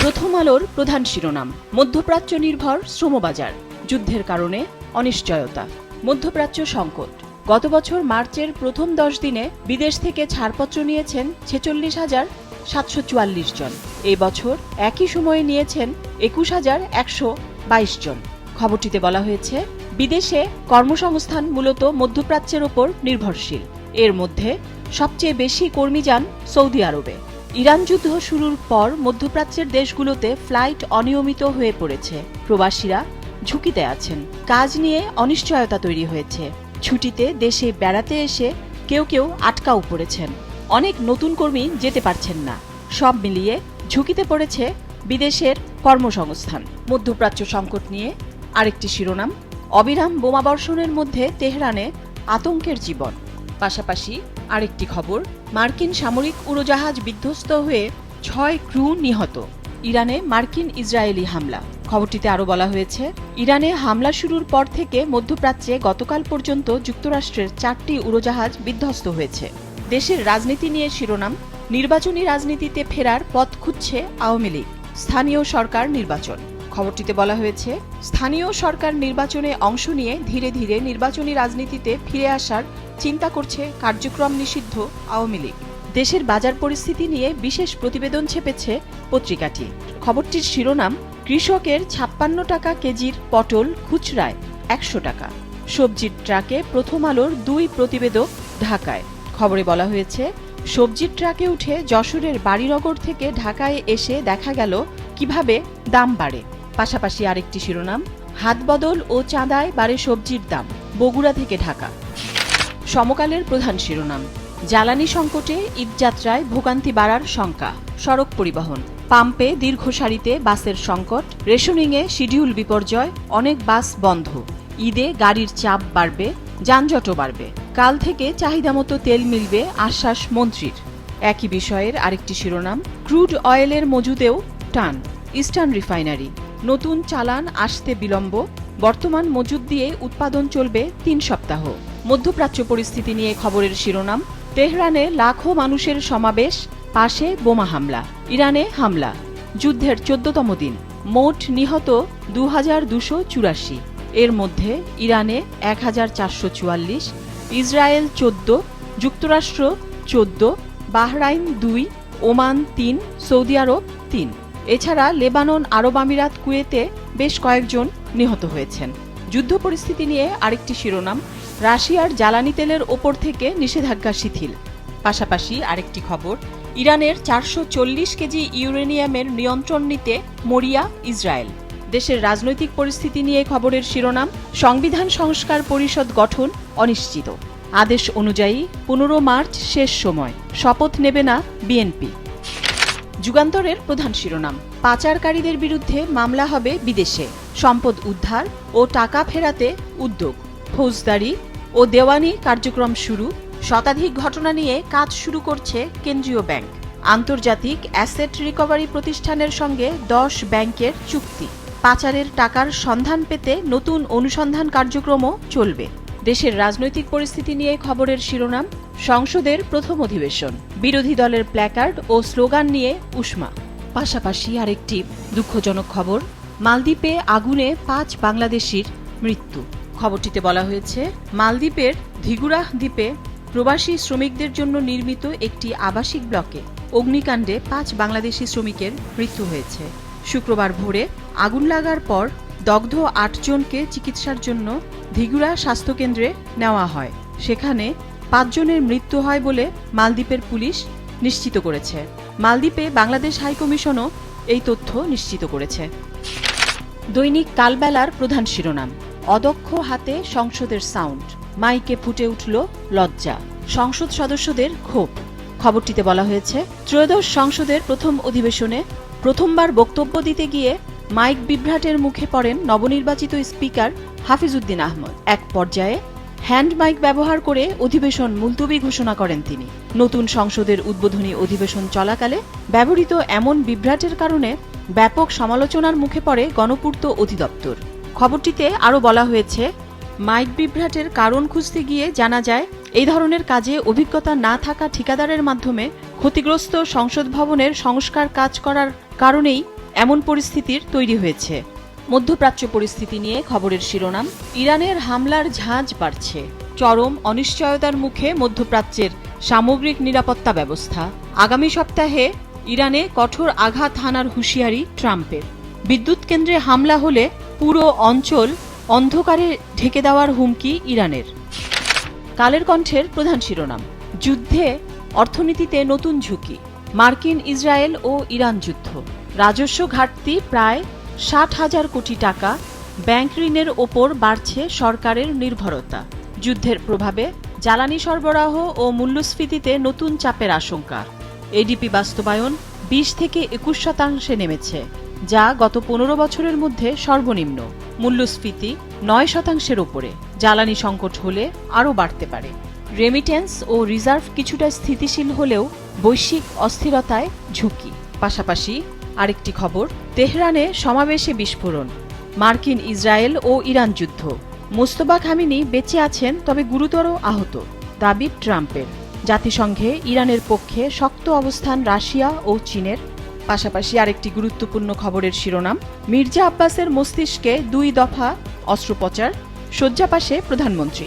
প্রথম আলোর প্রধান শিরোনাম, মধ্যপ্রাচ্য নির্ভর শ্রমবাজার, যুদ্ধের কারণে অনিশ্চয়তা, মধ্যপ্রাচ্য সংকট। গত বছর মার্চের প্রথম 10 দিনে বিদেশ থেকে ছাড়পত্র নিয়েছেন 46,744 জন। এই বছর একই সময়ে নিয়েছেন 21,122 জন। খবরটিতে বলা হয়েছে, বিদেশে কর্মসংস্থান মূলত মধ্যপ্রাচ্যের ওপর নির্ভরশীল। এর মধ্যে সবচেয়ে বেশি কর্মী যান সৌদি আরবে। ইরান যুদ্ধ শুরুর পর মধ্যপ্রাচ্যের দেশগুলোতে ফ্লাইট অনিয়মিত হয়ে পড়েছে। প্রবাসীরা ঝুঁকিতে আছেন। কাজ নিয়ে অনিশ্চয়তা তৈরি হয়েছে। ছুটিতে দেশে বেড়াতে এসে কেউ কেউ আটকাও পড়েছেন। অনেক নতুন কর্মী যেতে পারছেন না। সব মিলিয়ে ঝুঁকিতে পড়েছে বিদেশের কর্মসংস্থান। মধ্যপ্রাচ্য সংকট নিয়ে আরেকটি শিরোনাম, অবিরাম বোমাবর্ষণের মধ্যে তেহরানে আতঙ্কের জীবন। পাশাপাশি আরেকটি খবর, মার্কিন সামরিক উড়োজাহাজ বিধ্বস্ত হয়ে 6 ক্রু নিহত। ইরানে মার্কিন ইসরায়েলি হামলা। খবরটিতে আরও বলা হয়েছে, ইরানে হামলা শুরুর পর থেকে মধ্যপ্রাচ্যে গতকাল পর্যন্ত যুক্তরাষ্ট্রের 4টি উড়োজাহাজ বিধ্বস্ত হয়েছে। দেশের রাজনীতি নিয়ে শিরোনাম, নির্বাচনী রাজনীতিতে ফেরার পথ খুঁজছে আওয়ামী লীগ, স্থানীয় সরকার নির্বাচন। খবরটিতে বলা হয়েছে, স্থানীয় সরকার নির্বাচনে অংশ নিয়ে ধীরে ধীরে নির্বাচনী রাজনীতিতে ফিরে আসার চিন্তা করছে কার্যক্রম নিষিদ্ধ আওয়ামী লীগ। দেশের বাজার পরিস্থিতি নিয়ে বিশেষ প্রতিবেদন ছেপেছে পত্রিকাটি। খবরটির শিরোনাম, কৃষকের 56 টাকা কেজির পটল খুচরায় 100 টাকা। সবজির ট্রাকে প্রথম আলোর 2 প্রতিবেদক ঢাকায়। খবরে বলা হয়েছে, সবজির ট্রাকে উঠে যশোরের বাড়িনগর থেকে ঢাকায় এসে দেখা গেল কিভাবে দাম বাড়ে। পাশাপাশি আরেকটি শিরোনাম, হাতবদল ও চাঁদায় বাড়ে সবজির দাম, বগুড়া থেকে ঢাকা। সমকালের প্রধান শিরোনাম, জ্বালানি সংকটে ঈদযাত্রায় ভোগান্তি বাড়ার শঙ্কা, সড়ক পরিবহন। পাম্পে দীর্ঘ সারিতে বাসের সংকট, রেশনিংয়ে শিডিউল বিপর্যয়, অনেক বাস বন্ধ। ঈদে গাড়ির চাপ বাড়বে, যানজটও বাড়বে। কাল থেকে চাহিদামতো তেল মিলবে আশ্বাস মন্ত্রীর। একই বিষয়ের আরেকটি শিরোনাম, ক্রুড অয়েলের মজুদেও টান, ইস্টার্ন রিফাইনারি। নতুন চালান আসতে বিলম্ব, বর্তমান মজুদ দিয়ে উৎপাদন চলবে 3 সপ্তাহ। মধ্যপ্রাচ্য পরিস্থিতি নিয়ে খবরের শিরোনাম, তেহরানে লাখো মানুষের সমাবেশ, পাশে বোমা হামলা। ইরানে হামলা, যুদ্ধের 14তম দিন, মোট নিহত 2284। এর মধ্যে ইরানে 1444, ইসরায়েল 14, যুক্তরাষ্ট্র 14, বাহরাইন 2, ওমান 3, সৌদি আরব 3। এছাড়া লেবানন, আরব আমিরাত, কুয়েতে বেশ কয়েকজন নিহত হয়েছেন। যুদ্ধ পরিস্থিতি নিয়ে আরেকটি শিরোনাম, রাশিয়ার জ্বালানি তেলের ওপর থেকে নিষেধাজ্ঞা শিথিল। পাশাপাশি আরেকটি খবর, ইরানের 440 কেজি ইউরেনিয়ামের নিয়ন্ত্রণ নিতে মরিয়া ইসরায়েল। দেশের রাজনৈতিক পরিস্থিতি নিয়ে খবরের শিরোনাম, সংবিধান সংস্কার পরিষদ গঠন অনিশ্চিত। আদেশ অনুযায়ী 15 মার্চ শেষ সময়, শপথ নেবে না বিএনপি। যুগান্তরের প্রধান শিরোনাম, পাচারকারীদের বিরুদ্ধে মামলা হবে বিদেশে, সম্পদ উদ্ধার ও টাকা ফেরাতে উদ্যোগ, ফৌজদারি ও দেওয়ানি কার্যক্রম শুরু। শতাধিক ঘটনা নিয়ে কাজ শুরু করছে কেন্দ্রীয় ব্যাংক। আন্তর্জাতিক অ্যাসেট রিকভারি প্রতিষ্ঠানের সঙ্গে 10 ব্যাংকের চুক্তি। পাচারের টাকার সন্ধান পেতে নতুন অনুসন্ধান কার্যক্রমও চলবে। দেশের রাজনৈতিক পরিস্থিতি নিয়ে খবরের শিরোনাম, সংসদের প্রথম অধিবেশন, বিরোধী দলের প্ল্যাকার্ড ও স্লোগান নিয়ে উষ্মা। পাশাপাশি আরেকটি দুঃখজনক খবর, মালদ্বীপে আগুনে 5 বাংলাদেশির মৃত্যু। খবরটিতে বলা হয়েছে, মালদ্বীপের ধিগুরাহ দ্বীপে প্রবাসী শ্রমিকদের জন্য নির্মিত একটি আবাসিক ব্লকে অগ্নিকাণ্ডে 5 বাংলাদেশি শ্রমিকের মৃত্যু হয়েছে। শুক্রবার ভোরে আগুন লাগার পর দগ্ধ 8 জনকে চিকিৎসার জন্য ধিগুরা স্বাস্থ্যকেন্দ্রে নেওয়া হয়। সেখানে 5 জনের মৃত্যু হয় বলে মালদ্বীপের পুলিশ নিশ্চিত করেছে। মালদ্বীপে বাংলাদেশ হাইকমিশনও এই তথ্য নিশ্চিত করেছে। দৈনিক কালবেলার প্রধান শিরোনাম, অদক্ষ হাতে সংসদের সাউন্ড, মাইকে ফুটে উঠল লজ্জা, সংসদ সদস্যদের ক্ষোভ। খবরটিতে বলা হয়েছে, ত্রয়োদশ সংসদের প্রথম অধিবেশনে প্রথমবার বক্তব্য দিতে গিয়ে মাইক বিভ্রাটের মুখে পড়েন নবনির্বাচিত স্পিকার হাফিজউদ্দিন আহমদ। এক পর্যায়ে হ্যান্ড মাইক ব্যবহার করে অধিবেশন মুলতবি ঘোষণা করেন তিনি। নতুন সংসদের উদ্বোধনী অধিবেশন চলাকালে ব্যবহৃত এমন বিভ্রাটের কারণে ব্যাপক সমালোচনার মুখে পড়ে গণপূর্ত অধিদপ্তর। খবরটিতে আরও বলা হয়েছে, মাইক বিভ্রাটের কারণ খুঁজতে গিয়ে জানা যায়, এই ধরনের কাজে অভিজ্ঞতা না থাকা ঠিকাদারের মাধ্যমে ক্ষতিগ্রস্ত সংসদ ভবনের সংস্কার কাজ করার কারণেই এমন পরিস্থিতির তৈরি হয়েছে। মধ্যপ্রাচ্য পরিস্থিতি নিয়ে খবরের শিরোনাম, ইরানের হামলার ঝাঁজ বাড়ছে, চরম অনিশ্চয়তার মুখে মধ্যপ্রাচ্যের সামগ্রিক নিরাপত্তা ব্যবস্থা। আগামী সপ্তাহে ইরানে কঠোর আঘাত হানার হুঁশিয়ারি ট্রাম্পের। বিদ্যুৎ কেন্দ্রে হামলা হলে পুরো অঞ্চল অন্ধকারে ঢেকে দেওয়ার হুমকি ইরানের। কালের কণ্ঠের প্রধান শিরোনাম, যুদ্ধে অর্থনীতিতে নতুন ঝুঁকি, মার্কিন ইসরায়েল ও ইরান যুদ্ধ, রাজস্ব ঘাটতি প্রায় ৬০,০০০ কোটি টাকা, ব্যাংক ঋণের ওপর বাড়ছে সরকারের নির্ভরতা, যুদ্ধের প্রভাবে জ্বালানি সরবরাহ ও মূল্যস্ফীতিতে নতুন চাপের আশঙ্কা, এডিপি বাস্তবায়ন ২০ থেকে ২১% নেমেছে, যা গত ১৫ বছরের মধ্যে সর্বনিম্ন, মূল্যস্ফীতি ৯%-এর ওপরে, জ্বালানি সংকট হলে আরও বাড়তে পারে। রেমিটেন্স ও রিজার্ভ কিছুটা স্থিতিশীল হলেও বৈশ্বিক অস্থিরতায় ঝুঁকি। পাশাপাশি আরেকটি খবর, তেহরানে সমাবেশে বিস্ফোরণ, মার্কিন ইসরায়েল ও ইরান যুদ্ধ, মোস্তফা খামেনি বেঁচে আছেন তবে গুরুতর আহত, দাবি ট্রাম্পের। জাতিসংঘে ইরানের পক্ষে শক্ত অবস্থান রাশিয়া ও চীনের। পাশাপাশি আরেকটি গুরুত্বপূর্ণ খবরের শিরোনাম, মির্জা আব্বাসের মস্তিষ্কে ২ দফা অস্ত্রোপচার, শয্যাপাশে প্রধানমন্ত্রী।